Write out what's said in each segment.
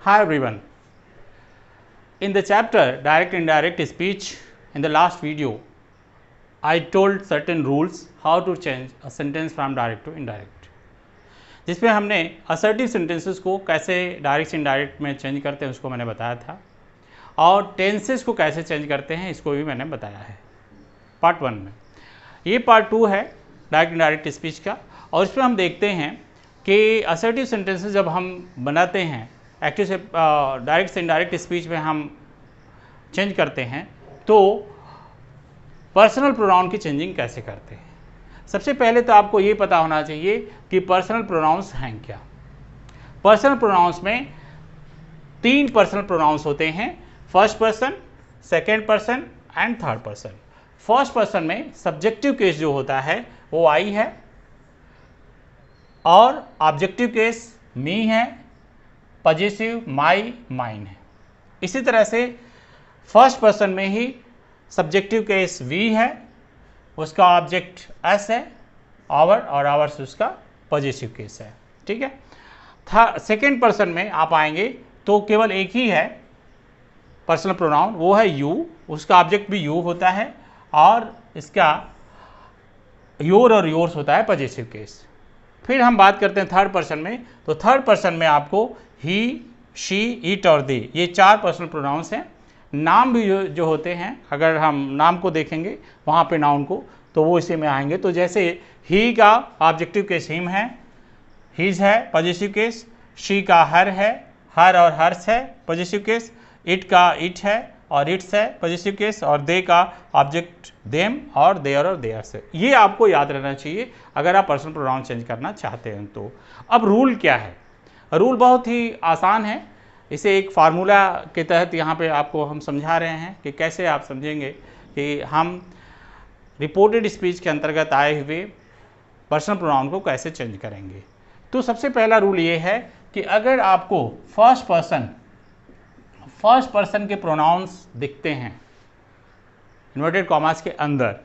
Hi everyone. In the chapter Direct Indirect Speech, in the last video, I told certain rules how to change a sentence from direct to indirect. जिसमें हमने assertive sentences को कैसे direct से indirect में change करते हैं उसको मैंने बताया था, और टेंसेस को कैसे चेंज करते हैं इसको भी मैंने बताया है पार्ट 1 में। ये पार्ट 2 है डायरेक्ट इनडायरेक्ट स्पीच का, और इसमें हम देखते हैं कि असर्टिव सेंटेंसेस जब हम बनाते हैं, एक्टिव से डायरेक्ट से इनडायरेक्ट स्पीच में हम चेंज करते हैं तो पर्सनल प्रोनाउन की चेंजिंग कैसे करते हैं। सबसे पहले तो आपको ये पता होना चाहिए कि पर्सनल प्रोनाउंस हैं क्या। पर्सनल प्रोनाउंस में 3 पर्सनल प्रोनाउंस होते हैं, first person, second person and third person. First person में सब्जेक्टिव केस जो होता है वो आई है, और ऑब्जेक्टिव केस मी है, पॉजिटिव माई, माइन है। इसी तरह से फर्स्ट पर्सन में ही सब्जेक्टिव केस वी है, उसका ऑब्जेक्ट एस है, आवर, और आवर्स उसका पॉजिटिव केस है। ठीक है। सेकेंड पर्सन में आप आएंगे तो केवल एक ही है पर्सनल प्रोनाउन, वो है यू, उसका ऑब्जेक्ट भी यू होता है, और इसका योर और योर्स होता है पॉजिटिव केस। फिर हम बात करते हैं थर्ड पर्सन में, तो थर्ड पर्सन में आपको ही, शी, इट और दे, ये 4 पर्सनल प्रोनाउंस हैं। नाम भी जो होते हैं, अगर हम नाम को देखेंगे वहाँ पे नाउन को, तो वो इसी में आएंगे। तो जैसे ही का ऑब्जेक्टिव केस हिम है, हिज है पॉजिटिव केस, शी का हर है, हर और हर्स है पॉजिटिव केस, इट का इट है और इट्स है पॉजिटिव केस, और दे का ऑब्जेक्ट देम और देयर और देयर्स है। ये आपको याद रहना चाहिए अगर आप पर्सनल प्रोनाउन चेंज करना चाहते हैं तो। अब रूल क्या है? रूल बहुत ही आसान है, इसे एक फार्मूला के तहत यहाँ पे आपको हम समझा रहे हैं कि कैसे आप समझेंगे कि हम रिपोर्टेड स्पीच के अंतर्गत आए हुए पर्सनल प्रोनाउन को कैसे चेंज करेंगे। तो सबसे पहला रूल ये है कि अगर आपको फर्स्ट पर्सन के प्रोनाउंस दिखते हैं इन्वर्टेड कॉमास के अंदर,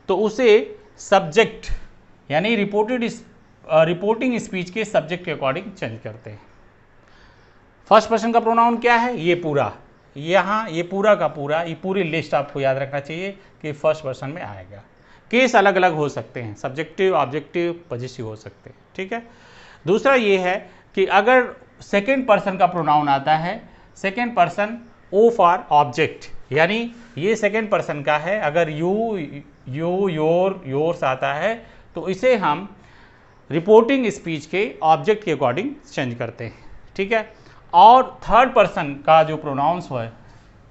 तो उसे सब्जेक्ट यानी रिपोर्टिंग स्पीच के सब्जेक्ट के अकॉर्डिंग चेंज करते हैं। फर्स्ट पर्सन का प्रोनाउन क्या है? ये पूरा, यहाँ ये पूरा का पूरा, ये पूरी लिस्ट आपको याद रखना चाहिए कि फर्स्ट पर्सन में आएगा। केस अलग अलग हो सकते हैं, सब्जेक्टिव, ऑब्जेक्टिव, पॉजिटिव हो सकते हैं। ठीक है। दूसरा ये है कि अगर सेकेंड पर्सन का प्रोनाउन आता है, second person O for object, यानी ये सेकेंड पर्सन का है, अगर यू, योर, योर्स आता है तो इसे हम रिपोर्टिंग स्पीच के ऑब्जेक्ट के अकॉर्डिंग चेंज करते हैं। ठीक है। और थर्ड पर्सन का जो प्रोनाउंस है,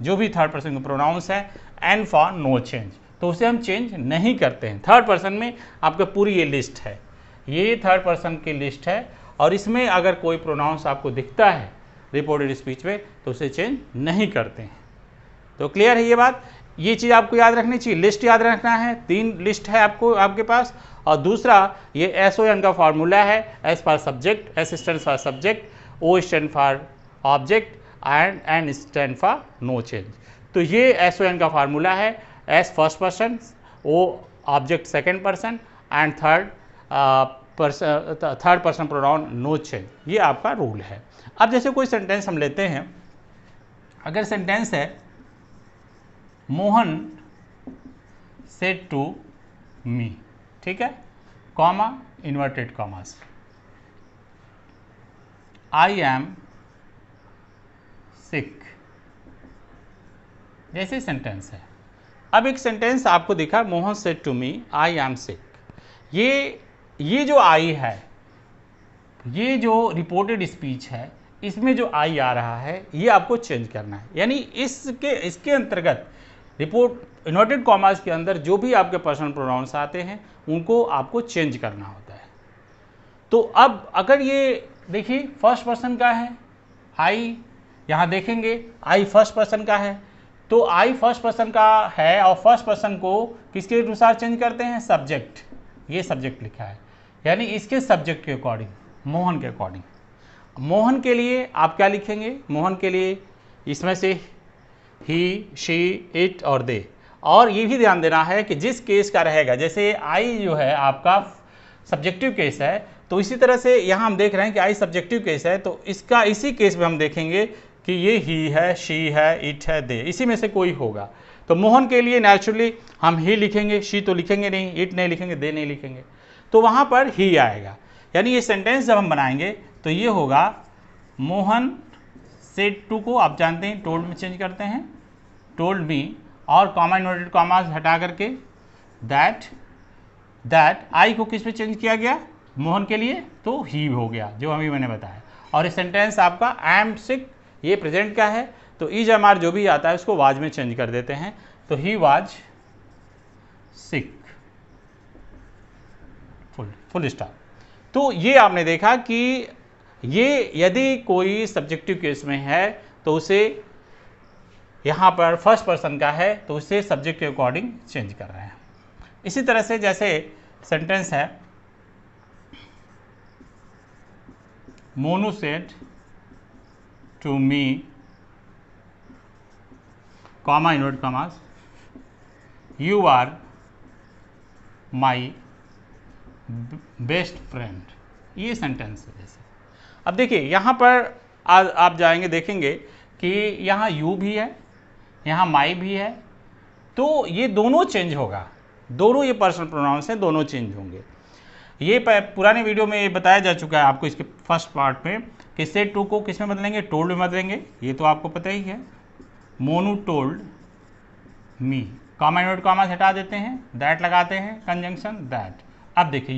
जो भी थर्ड पर्सन का प्रोनाउंस है, एन फॉर नो चेंज, तो उसे हम चेंज नहीं करते हैं। थर्ड पर्सन में आपका पूरी ये लिस्ट है, ये थर्ड पर्सन की लिस्ट है, और इसमें अगर कोई प्रोनाउंस आपको दिखता है रिपोर्टेड स्पीच में तो उसे चेंज नहीं करते हैं। तो क्लियर है ये बात? ये चीज़ आपको याद रखनी चाहिए, लिस्ट याद रखना है। 3 लिस्ट है आपके पास। और दूसरा ये SON का फार्मूला है, S for subject, S stand for subject, O stand for object and N stand for no change. तो ये SON का फार्मूला है, S first person, O object second person and third person pronoun no change. ये आपका rule है। अब जैसे कोई सेंटेंस हम लेते हैं, अगर सेंटेंस है मोहन सेड टू मी, ठीक है, comma, inverted commas, I am sick, जैसे सेंटेंस है। अब एक सेंटेंस आपको दिखा, Mohan said to me I am sick. ये जो आई है, ये जो रिपोर्टेड स्पीच है, इसमें जो आई आ रहा है ये आपको चेंज करना है। यानी इसके अंतर्गत रिपोर्ट इन्वर्टेड कॉमास के अंदर जो भी आपके पर्सनल प्रोनाउंस आते हैं उनको आपको चेंज करना होता है। तो अब अगर ये देखिए फर्स्ट पर्सन का है, आई, यहाँ देखेंगे आई फर्स्ट पर्सन का है, तो आई फर्स्ट पर्सन का है और फर्स्ट पर्सन को किसके अनुसार चेंज करते हैं? सब्जेक्ट, ये सब्जेक्ट लिखा है, यानी इसके सब्जेक्ट के अकॉर्डिंग, मोहन के अकॉर्डिंग। मोहन के लिए आप क्या लिखेंगे? मोहन के लिए इसमें से ही, शी, इट और दे। और ये भी ध्यान देना है कि जिस केस का रहेगा, जैसे आई जो है आपका सब्जेक्टिव केस है, तो इसी तरह से यहाँ हम देख रहे हैं कि आई सब्जेक्टिव केस है, तो इसका इसी केस में हम देखेंगे कि ये ही है, शी है, इट है, दे, इसी में से कोई होगा। तो मोहन के लिए नेचुरली हम ही लिखेंगे, शी तो लिखेंगे नहीं, इट नहीं लिखेंगे, दे नहीं लिखेंगे, तो वहाँ पर ही आएगा। यानी ये सेंटेंस जब हम बनाएंगे तो ये होगा मोहन सेड टू को आप जानते हैं टोल्ड में चेंज करते हैं, टोल्ड मी, और कॉमा इन्वर्टेड कॉमास हटा करके दैट आई को किस पे चेंज किया गया, मोहन के लिए, तो ही हो गया जो अभी मैंने बताया। और ये सेंटेंस आपका आई एम सिक, ये प्रेजेंट का है, तो इज एम आर जो भी आता है उसको वाज में चेंज कर देते हैं, तो he was sick, full stop. तो ये आपने देखा कि ये यदि कोई सब्जेक्टिव केस में है तो उसे यहाँ पर फर्स्ट पर्सन का है तो उसे सब्जेक्ट के अकॉर्डिंग चेंज कर रहे हैं। इसी तरह से जैसे सेंटेंस है Monu said to me, comma invert commas, you are my best friend, ये सेंटेंस है। जैसे अब देखिए यहाँ पर आप जाएंगे देखेंगे कि यहाँ यू भी है, यहाँ माई भी है, तो ये दोनों चेंज होगा, दोनों ये पर्सनल प्रोनाउंस हैं, दोनों चेंज होंगे। ये पुराने वीडियो में ये बताया जा चुका है आपको इसके फर्स्ट पार्ट में कि सेड टू को किस में बदलेंगे, टोल्ड में बदलेंगे, ये तो आपको पता ही है। Monu told me, comma invert comma हटा देते हैं, दैट लगाते हैं कंजंक्शन दैट। अब देखिए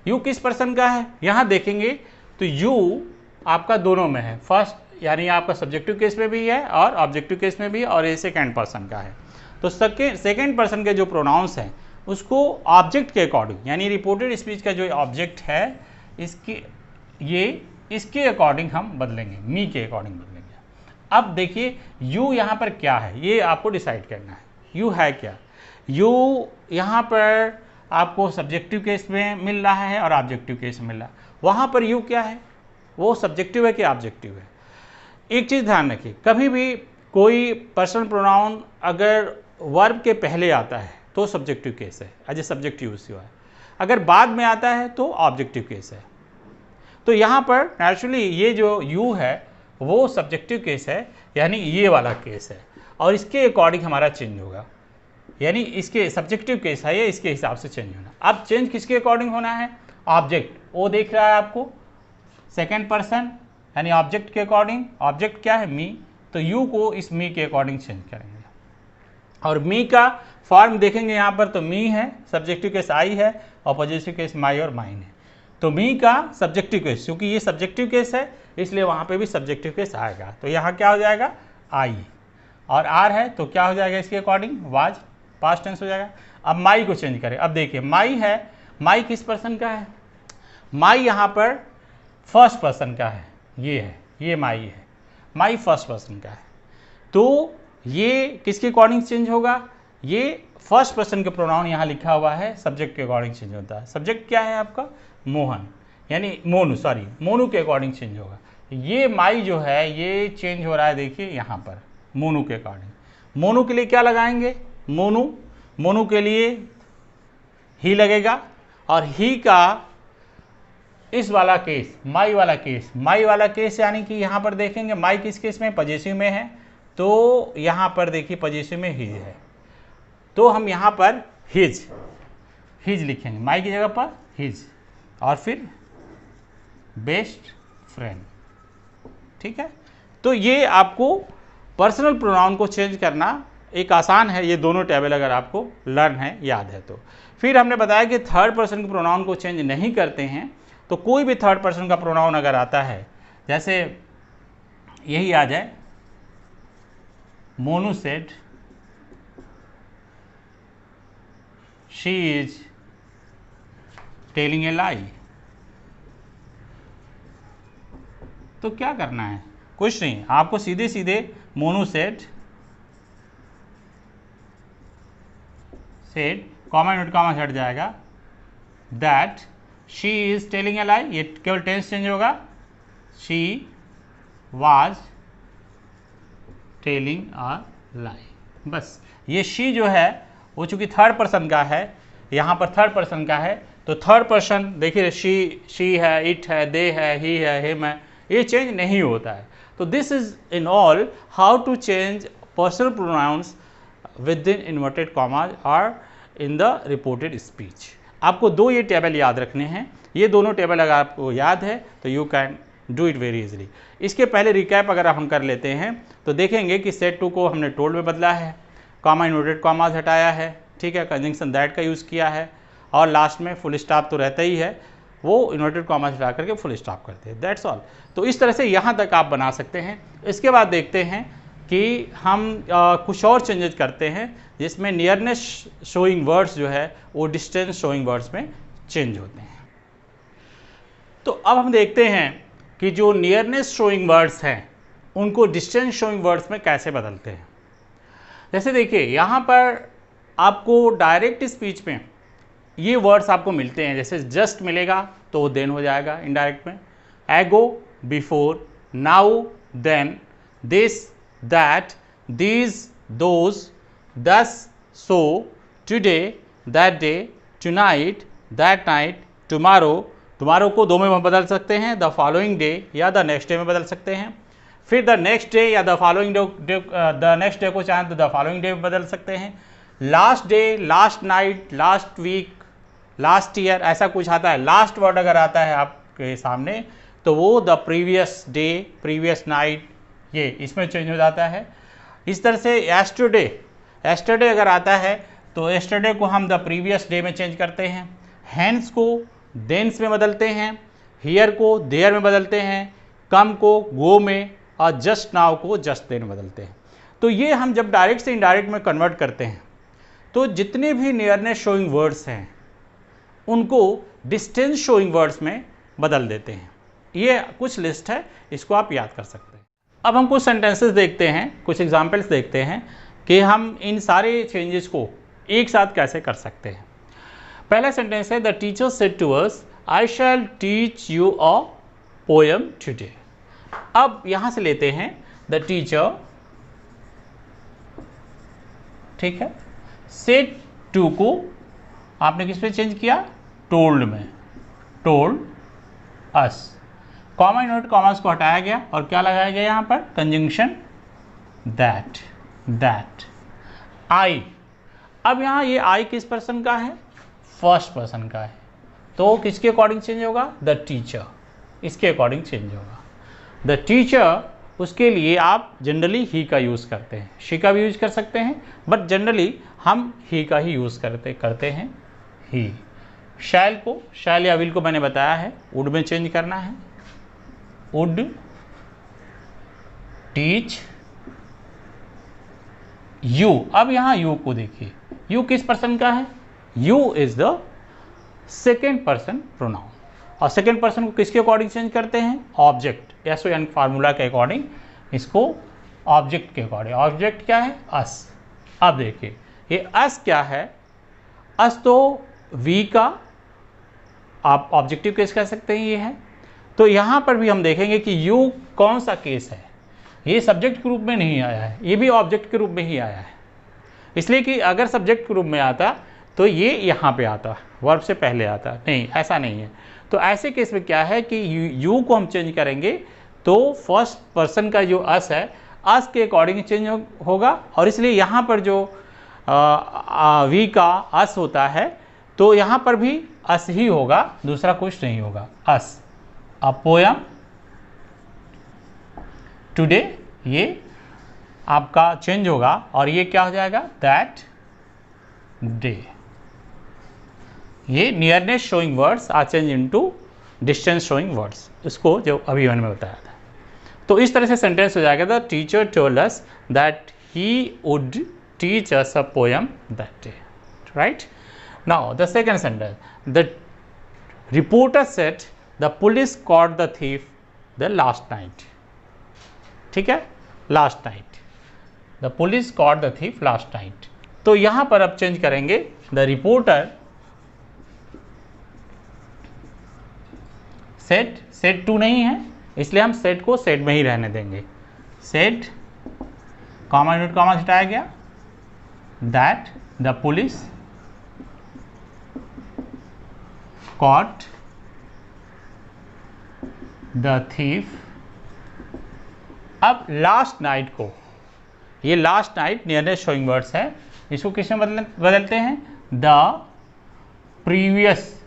यू किस पर्सन का है, यहाँ देखेंगे तो यू आपका दोनों में है, फर्स्ट यानी आपका सब्जेक्टिव केस में भी है और ऑब्जेक्टिव केस में भी, और ये सेकेंड पर्सन का है। तो सेकेंड पर्सन के जो प्रोनाउंस हैं उसको ऑब्जेक्ट के अकॉर्डिंग, यानी रिपोर्टेड स्पीच का जो ऑब्जेक्ट है इसके अकॉर्डिंग हम बदलेंगे, मी के अकॉर्डिंग बदलेंगे। अब देखिए यू यहाँ पर क्या है, ये आपको डिसाइड करना है। यू है क्या, यू यहाँ पर आपको सब्जेक्टिव केस में मिल रहा है और ऑब्जेक्टिव केस में मिल रहा है। वहाँ पर यू क्या है, वो सब्जेक्टिव है कि ऑब्जेक्टिव है। एक चीज़ ध्यान रखिए, कभी भी कोई पर्सनल प्रोनाउन अगर वर्ब के पहले आता है तो सब्जेक्टिव केस है, एज ए सब्जेक्टिव यूज हुआ है, अगर बाद में आता है तो ऑब्जेक्टिव केस है। तो यहाँ पर नेचुरली ये जो यू है वो सब्जेक्टिव केस है, यानी ये वाला केस है, और इसके अकॉर्डिंग हमारा चेंज होगा, यानी इसके सब्जेक्टिव केस है ये, इसके हिसाब से चेंज होना। अब चेंज किसके अकॉर्डिंग होना है, ऑब्जेक्ट, वो देख रहा है आपको सेकेंड पर्सन यानी ऑब्जेक्ट के अकॉर्डिंग, ऑब्जेक्ट क्या है मी, तो यू को इस मी के अकॉर्डिंग चेंज करेंगे। और मी का फॉर्म देखेंगे यहाँ पर तो मी है, सब्जेक्टिव केस आई है, और पॉजिटिव केस माई और माइन है। तो मी का सब्जेक्टिव केस, क्योंकि ये सब्जेक्टिव केस है इसलिए वहाँ पे भी सब्जेक्टिव केस आएगा, तो यहाँ क्या हो जाएगा आई, और आर है तो क्या हो जाएगा इसके अकॉर्डिंग वाज, पास्ट टेंस हो जाएगा। अब माई को चेंज करें, अब देखिए माई है, माई किस पर्सन का है, माई यहाँ पर फर्स्ट पर्सन का है, ये है, ये माई है, माई फर्स्ट पर्सन का है, तो ये किसके अकॉर्डिंग चेंज होगा, ये फर्स्ट पर्सन के प्रोनाउन यहाँ लिखा हुआ है, सब्जेक्ट के अकॉर्डिंग चेंज होता है। सब्जेक्ट क्या है आपका मोहन, यानी मोनू के अकॉर्डिंग चेंज होगा। ये माई जो है ये चेंज हो रहा है, देखिए यहाँ पर मोनू के अकॉर्डिंग। मोनू के लिए क्या लगाएंगे, मोनू के लिए ही लगेगा, और ही का इस वाला केस माई वाला केस यानी कि यहाँ पर देखेंगे माई किस केस में, पजेसिव में है, तो यहाँ पर देखिए पजेसिव में हिज है, तो हम यहाँ पर हिज लिखेंगे, माई की जगह पर हिज, और फिर बेस्ट फ्रेंड, ठीक है। तो ये आपको पर्सनल प्रोनाउन को चेंज करना एक आसान है, ये दोनों टेबल अगर आपको लर्न है, याद है तो। फिर हमने बताया कि थर्ड पर्सन के प्रोनाउन को चेंज नहीं करते हैं, तो कोई भी थर्ड पर्सन का प्रोनाउन अगर आता है, जैसे यही आ जाए Monu said she is telling a lie, तो क्या करना है, कुछ नहीं, आपको सीधे सीधे Monu said comma note comma हट जाएगा, that she is telling a lie, ये केवल टेंस चेंज होगा, she was telling a lie, बस। ये शी जो है वो चूंकि थर्ड पर्सन का है, यहाँ पर थर्ड पर्सन का है, तो थर्ड पर्सन देखिए शी है, इट है, दे है, ही है, हिम है, ये चेंज नहीं होता है। तो this is in all how to change personal pronouns with in inverted commas और इन द रिपोर्टेड स्पीच। आपको दो ये टेबल याद रखने हैं, ये दोनों टेबल अगर आपको याद है तो you can do it very easily. इसके पहले रिकैप अगर हम कर लेते हैं तो देखेंगे कि सेट 2 को हमने टोल्ड में बदला है, कॉमा इन्वर्टेड कॉमाज हटाया है, ठीक है, कंजंक्शन दैट का यूज़ किया है, और लास्ट में फुल स्टॉप तो रहता ही है, वो इन्वर्टेड कॉमाज हटा करके फुल स्टॉप करते हैं, दैट्स ऑल। तो इस तरह से यहाँ तक आप बना सकते हैं। इसके बाद देखते हैं कि हम कुछ और चेंजेस करते हैं जिसमें नियरनेस शोइंग वर्ड्स जो है वो डिस्टेंस शोइंग वर्ड्स में चेंज होते हैं। तो अब हम देखते हैं कि जो नियरनेस शोइंग वर्ड्स हैं उनको डिस्टेंस शोइंग वर्ड्स में कैसे बदलते हैं। जैसे देखिए यहाँ पर आपको डायरेक्ट स्पीच में ये वर्ड्स आपको मिलते हैं, जैसे जस्ट मिलेगा तो देन हो जाएगा इनडायरेक्ट में, ago before, now then, this that, these those, thus so, today that day, tonight that night, tomorrow, tomorrow को दो में बदल सकते हैं, द फॉलोइंग डे या द नेक्स्ट डे में बदल सकते हैं, फिर द नेक्स्ट डे या the following day, the next day को चाहें तो द फॉलोइंग डे में बदल सकते हैं, last day, last night, last week, last year, ऐसा कुछ आता है। लास्ट वर्ड अगर आता है आपके सामने तो वो the previous day, previous night, ये इसमें चेंज हो जाता है। इस तरह से एस्टरडे, एस्टरडे अगर आता है तो एस्टरडे को हम द प्रीवियस डे में चेंज करते हैं, हैंड्स को देन्स में बदलते हैं, हियर को देयर में बदलते हैं, कम को गो में, और जस्ट नाउ को जस्ट देन में बदलते हैं। तो ये हम जब डायरेक्ट से इनडायरेक्ट में कन्वर्ट करते हैं तो जितने भी नियरनेस शोइंग वर्ड्स हैं उनको डिस्टेंस शोइंग वर्ड्स में बदल देते हैं। ये कुछ लिस्ट है, इसको आप याद कर सकते हैं। अब हम कुछ सेंटेंसेस देखते हैं, कुछ एग्जाम्पल्स देखते हैं कि हम इन सारे चेंजेस को एक साथ कैसे कर सकते हैं। पहला सेंटेंस है, the teacher said to us, I shall teach you a poem today. अब यहां से लेते हैं द टीचर, ठीक है, सेड टू को आपने किस पे चेंज किया, टोल्ड में, told us, comma inverted commas को हटाया गया और क्या लगाया गया यहाँ पर, कंजंक्शन दैट, दैट, आई। अब यहाँ ये आई किस पर्सन का है, फर्स्ट पर्सन का है, तो किसके अकॉर्डिंग चेंज होगा, द टीचर, इसके अकॉर्डिंग चेंज होगा। द टीचर, उसके लिए आप जनरली ही का यूज़ करते हैं, शी का भी यूज कर सकते हैं, बट जनरली हम ही का ही यूज़ करते हैं, ही। शैल को, शैल या विल को मैंने बताया है वुड में चेंज करना है, वुड टीच यू। अब यहाँ यू को देखिए, यू किस पर्सन का है, you is the second person pronoun, और सेकेंड पर्सन को किसके अकॉर्डिंग चेंज करते हैं, ऑब्जेक्ट, SON फार्मूला के अकॉर्डिंग, इसको ऑब्जेक्ट के अकॉर्डिंग। ऑब्जेक्ट क्या है, अस। अब देखिए ये अस क्या है, अस तो वी का आप ऑब्जेक्टिव केस कह सकते हैं, ये है। तो यहाँ पर भी हम देखेंगे कि यू कौन सा केस है, ये सब्जेक्ट के रूप में नहीं आया है, ये भी ऑब्जेक्ट के रूप में ही आया है, इसलिए कि अगर सब्जेक्ट के रूप में आता तो ये यहाँ पे आता, वर्ब से पहले आता, नहीं ऐसा नहीं है। तो ऐसे केस में क्या है कि यू को हम चेंज करेंगे तो फर्स्ट पर्सन का जो अस है, अस के अकॉर्डिंग चेंज होगा, और इसलिए यहाँ पर जो वी का अस होता है तो यहाँ पर भी अस ही होगा, दूसरा कुछ नहीं होगा, अस। अ पोयम टुडे, ये आपका चेंज होगा और ये क्या हो जाएगा, दैट डे। ये nearness showing words are change into distance showing words, इसको जो अभी मैंने बताया था। तो इस तरह से सेंटेंस हो जाएगा, the teacher told us that he would teach us a poem that day, right. Now the second sentence, the reporter said the police cot the thief the last night, ठीक है, last night, the police cot the thief last night. तो यहां पर अब change करेंगे, the reporter said to नहीं है, इसलिए हम सेड को सेड में ही रहने देंगे, सेड कॉमा यूनिट कॉमा हटाया गया, that the police cot the thief अब लास्ट नाइट को, ये last night nearest showing words है, इसको किस में बदलते हैं? द प्रीवियस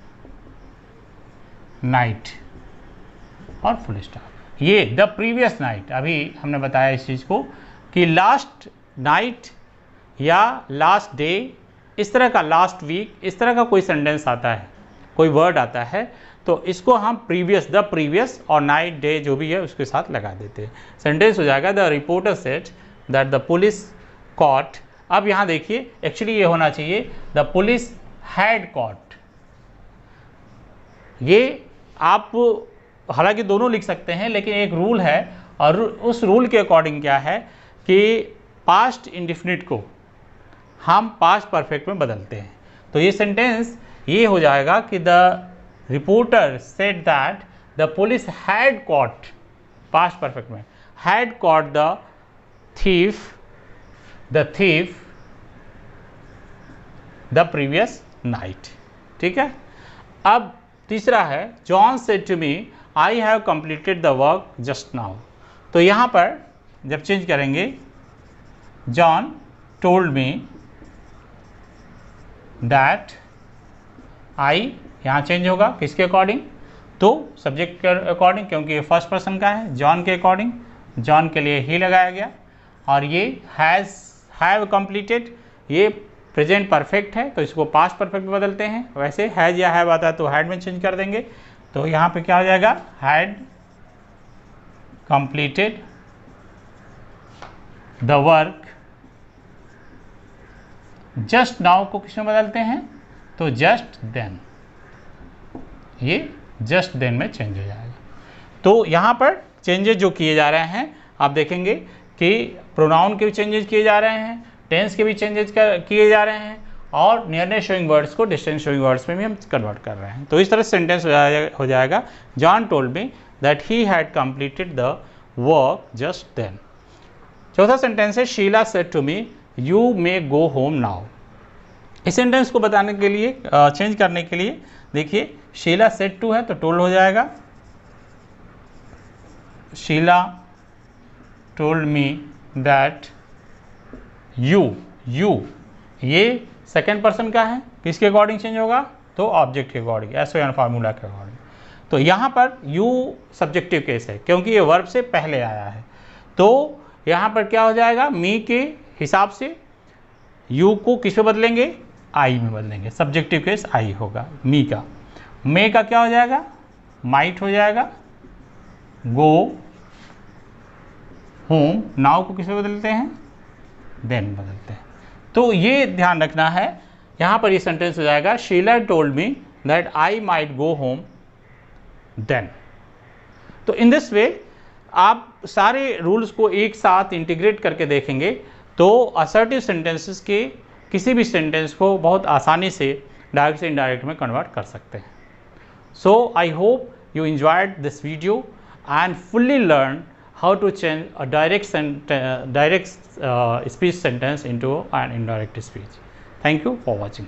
नाइट और फुल स्टॉप। ये द प्रीवियस नाइट, अभी हमने बताया इस चीज़ को कि लास्ट नाइट या लास्ट डे, इस तरह का, लास्ट वीक, इस तरह का कोई सेंटेंस आता है, कोई वर्ड आता है, तो इसको हम प्रीवियस, द प्रीवियस और नाइट डे जो भी है उसके साथ लगा देते हैं। सेंटेंस हो जाएगा the reporter said that the police caught. अब यहाँ देखिए, एक्चुअली ये होना चाहिए द पुलिस हैड कॉट। ये आप हालांकि दोनों लिख सकते हैं, लेकिन एक रूल है, और उस रूल के अकॉर्डिंग क्या है कि पास्ट इंडिफिनिट को हम पास्ट परफेक्ट में बदलते हैं। तो ये सेंटेंस ये हो जाएगा कि the reporter said that the police had caught, past perfect में, had caught the thief the previous night. ठीक है। अब तीसरा है John said to me I have completed the work just now. तो यहाँ पर जब चेंज करेंगे, John told me that I, यहाँ चेंज होगा किसके अकॉर्डिंग? तो सब्जेक्ट के अकॉर्डिंग, क्योंकि ये फर्स्ट पर्सन का है, जॉन के अकॉर्डिंग, जॉन के लिए ही लगाया गया। और ये हैव कंप्लीटेड, ये प्रेजेंट परफेक्ट है, तो इसको पास्ट परफेक्ट में बदलते हैं। वैसे हैज या हैव आता है तो हैड में चेंज कर देंगे। तो यहाँ पे क्या हो जाएगा? Had completed the work just now को किस में बदलते हैं? तो जस्ट देन, ये जस्ट देन में चेंज हो जाएगा। तो यहाँ पर चेंजेस जो किए जा रहे हैं, आप देखेंगे कि प्रोनाउन के भी चेंजेस किए जा रहे हैं, टेंस के भी चेंजेस किए जा रहे हैं, और नियरनेस शोइंग वर्ड्स को डिस्टेंस शोइंग वर्ड्स में भी हम कन्वर्ट कर रहे हैं। तो इस तरह सेंटेंस हो जाएगा John told me that he had completed the work just then. चौथा सेंटेंस है Sheela said to me you may go home now. इस सेंटेंस को बताने के लिए, चेंज करने के लिए, देखिए शीला सेड टू है तो टोल्ड हो जाएगा, Sheela told me that you, ये सेकेंड पर्सन का है, किसके अकॉर्डिंग चेंज होगा? तो ऑब्जेक्ट के अकॉर्डिंग, एसओएन फार्मूला के अकॉर्डिंग। तो यहाँ पर यू सब्जेक्टिव केस है, क्योंकि ये वर्ब से पहले आया है। तो यहाँ पर क्या हो जाएगा? मी के हिसाब से यू को किस में बदलेंगे? आई में बदलेंगे। सब्जेक्टिव केस आई होगा मी का। मे का क्या हो जाएगा? माइट हो जाएगा। गो होम, नाउ को किस में बदलते हैं? देन बदलते हैं। तो ये ध्यान रखना है, यहाँ पर ये सेंटेंस हो जाएगा Sheela told me that I might go home then. तो इन दिस वे आप सारे रूल्स को एक साथ इंटीग्रेट करके देखेंगे तो असर्टिव सेंटेंसेस के किसी भी सेंटेंस को बहुत आसानी से डायरेक्ट से इनडायरेक्ट में कन्वर्ट कर सकते हैं। So I hope you enjoyed this video and fully learned how to change a direct speech sentence into an indirect speech. Thank you for watching.